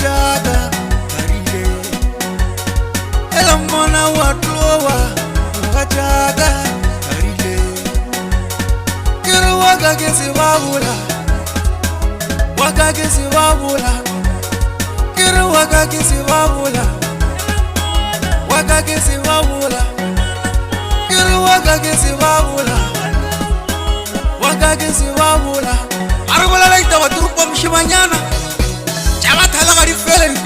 mugajaga karile ela mona watlowa mugajaga karile kiru wakagesi wabula kiru wakagesi wabula kiru wakagesi wabula arabula laita waturupa mshimanyana chama thala gari fele ni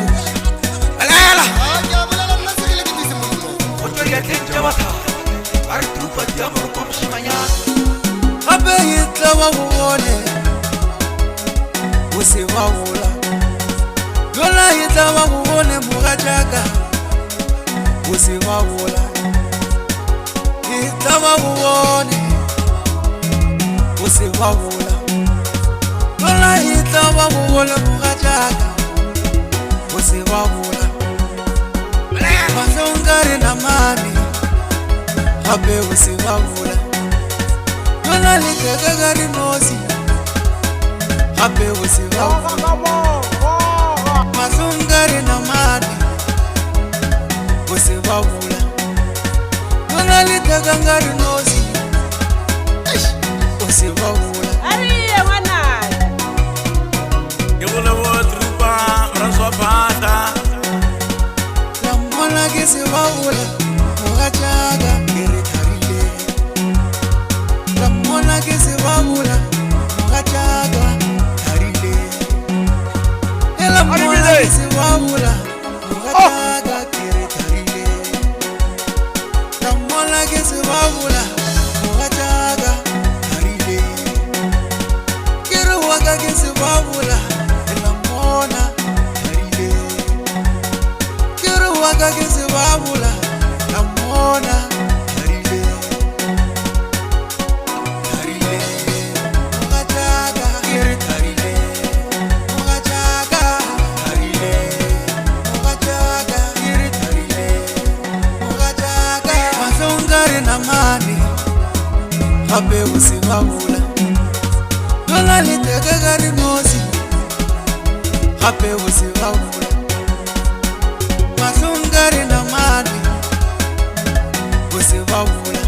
alala otoria tenja bata arturupa diamor mshimanyana abe yitla wabone wose wabula yola yitla wabone mugajaga wose wabula yitla wabone wose wabula lola yitla wabule mugajaga wose wabula mazongari na mami abe wose wabula lola likeka gari nozi abe wose wabula mazongari na mami wose wabula lola likeka gari nozi wose wabula Kisi wabula mugajaga kiri karile lamona kisi wabula mugajaga karile ela mona kisi wabula mugajaga kiri karile lamona kisi wabula mugajaga karile kiru waga kisi wabula ela mona karile kiru waga kisi wabula namona karile mugajaga kiri karile mugajaga karile mugajaga kiri karile mugajaga mazongari na mani abe wose wabula lola liteka gari nozi abe wose wabula mazongari na mani wose wabula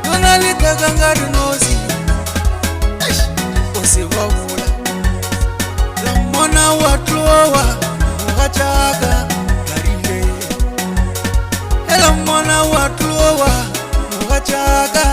lola liteka gari nozi wose wabula lamona watlowa mugajaga karile ela mona watlowa mugajaga